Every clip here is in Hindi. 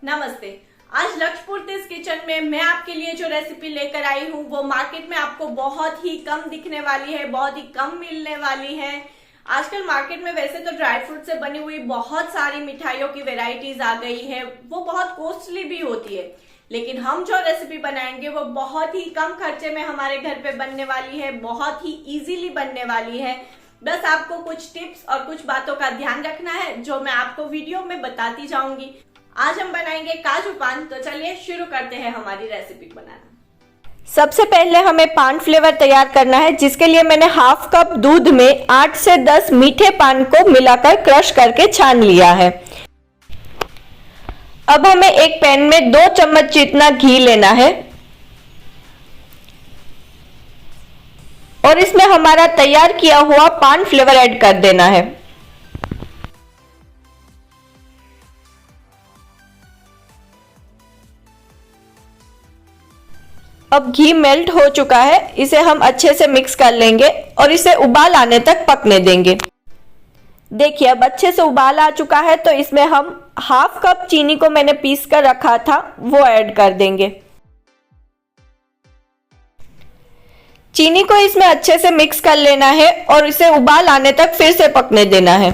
नमस्ते। आज लक्ष्यपुर तीस किचन में मैं आपके लिए जो रेसिपी लेकर आई हूँ वो मार्केट में आपको बहुत ही कम दिखने वाली है, बहुत ही कम मिलने वाली है। आजकल मार्केट में वैसे तो ड्राई फ्रूट से बनी हुई बहुत सारी मिठाइयों की वेराइटीज आ गई है, वो बहुत कॉस्टली भी होती है। लेकिन हम जो रेसिपी बनाएंगे वो बहुत ही कम खर्चे में हमारे घर पे बनने वाली है, बहुत ही इजीली बनने वाली है। बस आपको कुछ टिप्स और कुछ बातों का ध्यान रखना है जो मैं आपको वीडियो में बताती जाऊंगी। आज हम बनाएंगे काजू पान, तो चलिए शुरू करते हैं हमारी रेसिपी बनाना। सबसे पहले हमें पान फ्लेवर तैयार करना है, जिसके लिए मैंने हाफ कप दूध में 8 से 10 मीठे पान को मिलाकर क्रश करके छान लिया है। अब हमें एक पैन में 2 चम्मच जितना घी लेना है और इसमें हमारा तैयार किया हुआ पान फ्लेवर ऐड कर देना है। अब घी मेल्ट हो चुका है, इसे हम अच्छे से मिक्स कर लेंगे और इसे उबाल आने तक पकने देंगे। देखिए अब अच्छे से उबाल आ चुका है, तो इसमें हम हाफ कप चीनी को मैंने पीस कर रखा था वो ऐड कर देंगे। चीनी को इसमें अच्छे से मिक्स कर लेना है और इसे उबाल आने तक फिर से पकने देना है।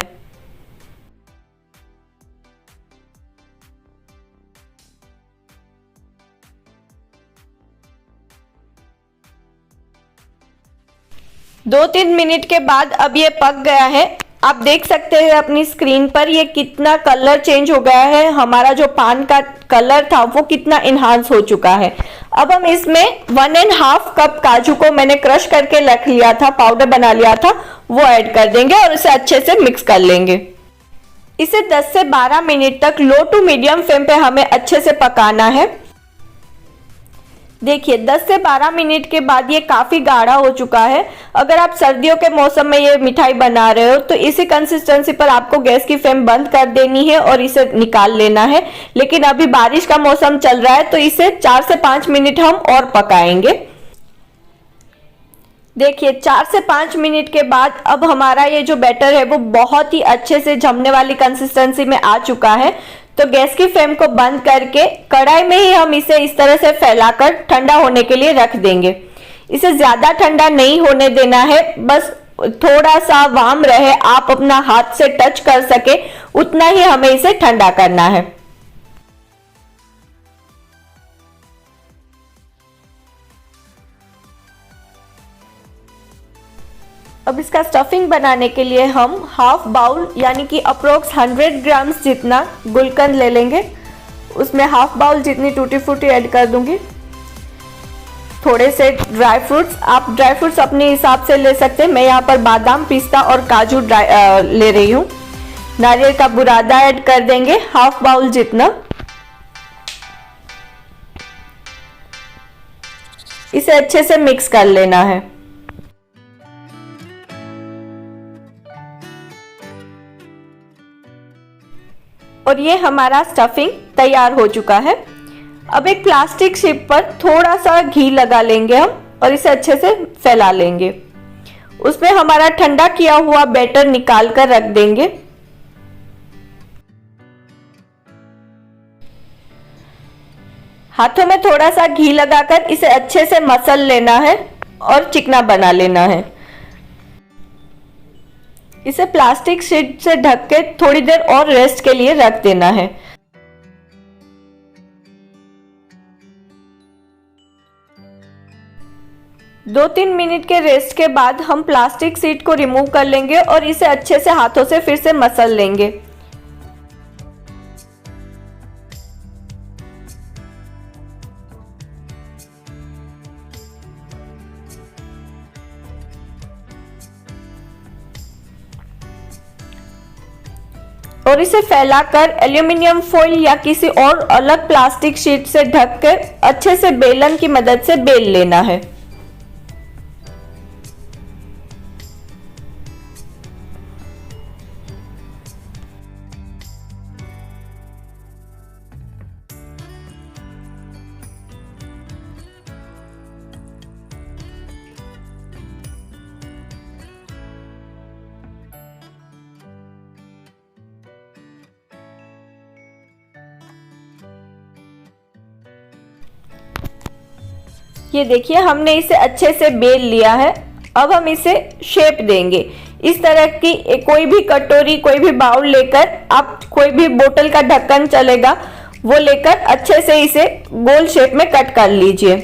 दो तीन मिनट के बाद अब ये पक गया है। आप देख सकते हैं अपनी स्क्रीन पर ये कितना कलर चेंज हो गया है, हमारा जो पान का कलर था वो कितना इन्हांस हो चुका है। अब हम इसमें 1.5 कप काजू को मैंने क्रश करके रख लिया था, पाउडर बना लिया था, वो ऐड कर देंगे और इसे अच्छे से मिक्स कर लेंगे। इसे 10 से 12 मिनट तक लो टू मीडियम फ्लेम पे हमें अच्छे से पकाना है। देखिए 10 से 12 मिनट के बाद ये काफी गाढ़ा हो चुका है। अगर आप सर्दियों के मौसम में ये मिठाई बना रहे हो तो इसी कंसिस्टेंसी पर आपको गैस की फ्लेम बंद कर देनी है और इसे निकाल लेना है। लेकिन अभी बारिश का मौसम चल रहा है तो इसे 4 से 5 मिनट हम और पकाएंगे। देखिए 4 से 5 मिनट के बाद अब हमारा ये जो बैटर है वो बहुत ही अच्छे से जमने वाली कंसिस्टेंसी में आ चुका है। तो गैस की फ्लेम को बंद करके कढ़ाई में ही हम इसे इस तरह से फैलाकर ठंडा होने के लिए रख देंगे। इसे ज्यादा ठंडा नहीं होने देना है, बस थोड़ा सा वार्म रहे, आप अपना हाथ से टच कर सके उतना ही हमें इसे ठंडा करना है। अब इसका स्टफिंग बनाने के लिए हम हाफ बाउल यानी कि अप्रोक्स 100 ग्राम्स जितना गुलकंद ले लेंगे। उसमें हाफ बाउल जितनी टूटी फ्रूटी ऐड कर दूंगी। थोड़े से ड्राई फ्रूट्स, आप ड्राई फ्रूट्स अपने हिसाब से ले सकते हैं। मैं यहाँ पर बादाम, पिस्ता और काजू ले रही हूँ। नारियल का बुरादा ऐड कर देंगे हाफ बाउल जितना। इसे अच्छे से मिक्स कर लेना है। और ये हमारा स्टफिंग तैयार हो चुका है। अब एक प्लास्टिक शीट पर थोड़ा सा घी लगा लेंगे हम और इसे अच्छे से फैला लेंगे। उसमें हमारा ठंडा किया हुआ बैटर निकाल कर रख देंगे। हाथों में थोड़ा सा घी लगाकर इसे अच्छे से मसल लेना है और चिकना बना लेना है। इसे प्लास्टिक शीट से ढक के थोड़ी देर और रेस्ट के लिए रख देना है। दो तीन मिनट के रेस्ट के बाद हम प्लास्टिक शीट को रिमूव कर लेंगे और इसे अच्छे से हाथों से फिर से मसल लेंगे। और इसे फैलाकर एल्यूमिनियम फॉइल या किसी और अलग प्लास्टिक शीट से ढककर अच्छे से बेलन की मदद से बेल लेना है। ये देखिए हमने इसे अच्छे से बेल लिया है। अब हम इसे शेप देंगे। इस तरह की कोई भी कटोरी, कोई भी बाउल लेकर, आप कोई भी बोतल का ढक्कन चलेगा वो लेकर अच्छे से इसे गोल शेप में कट कर लीजिए।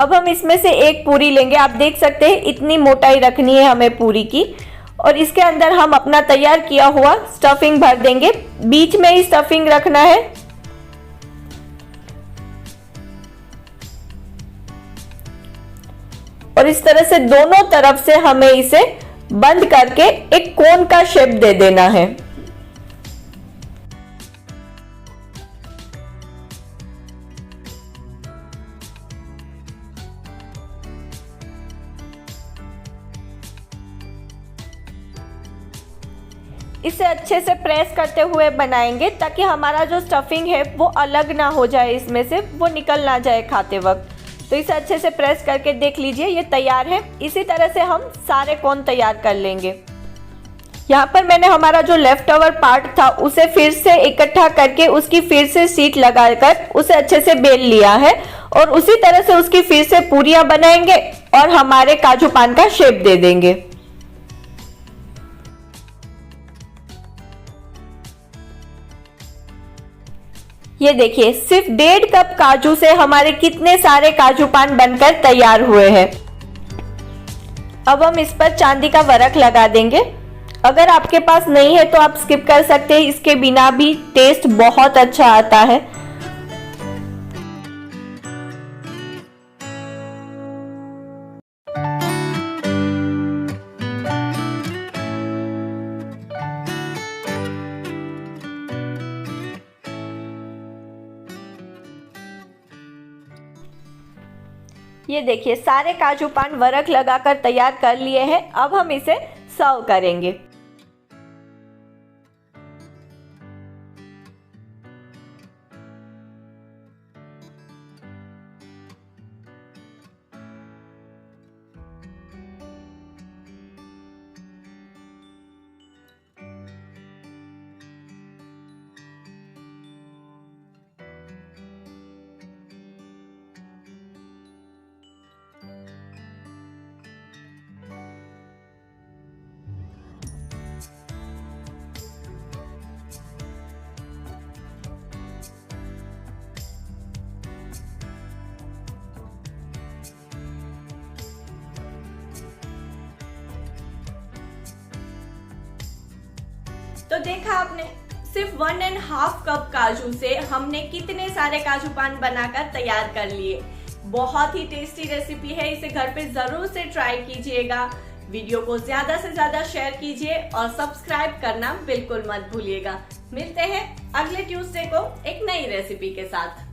अब हम इसमें से एक पूरी लेंगे। आप देख सकते हैं इतनी मोटाई रखनी है हमें पूरी की, और इसके अंदर हम अपना तैयार किया हुआ स्टफिंग भर देंगे। बीच में ही स्टफिंग रखना है। और इस तरह से दोनों तरफ से हमें इसे बंद करके एक कोन का शेप दे देना है। इसे अच्छे से प्रेस करते हुए बनाएंगे ताकि हमारा जो स्टफिंग है वो अलग ना हो जाए, इसमें से वो निकल ना जाए खाते वक्त। तो इसे अच्छे से प्रेस करके देख लीजिए ये तैयार है। इसी तरह से हम सारे कोन तैयार कर लेंगे। यहाँ पर मैंने हमारा जो लेफ्ट ओवर पार्ट था उसे फिर से इकट्ठा करके उसकी फिर से शीट लगाकर उसे अच्छे से बेल लिया है, और उसी तरह से उसकी फिर से पूरियां बनाएंगे और हमारे काजू पान का शेप दे देंगे। ये देखिए सिर्फ 1.5 कप काजू से हमारे कितने सारे काजू पान बनकर तैयार हुए हैं। अब हम इस पर चांदी का वर्क लगा देंगे। अगर आपके पास नहीं है तो आप स्किप कर सकते हैं, इसके बिना भी टेस्ट बहुत अच्छा आता है। ये देखिए सारे काजू पान वर्क लगाकर तैयार कर लिए हैं। अब हम इसे सर्व करेंगे। तो देखा आपने, सिर्फ 1.5 कप काजू से हमने कितने सारे काजू पान बनाकर तैयार कर लिए। बहुत ही टेस्टी रेसिपी है, इसे घर पे जरूर से ट्राई कीजिएगा। वीडियो को ज्यादा से ज्यादा शेयर कीजिए और सब्सक्राइब करना बिल्कुल मत भूलिएगा। मिलते हैं अगले ट्यूसडे को एक नई रेसिपी के साथ।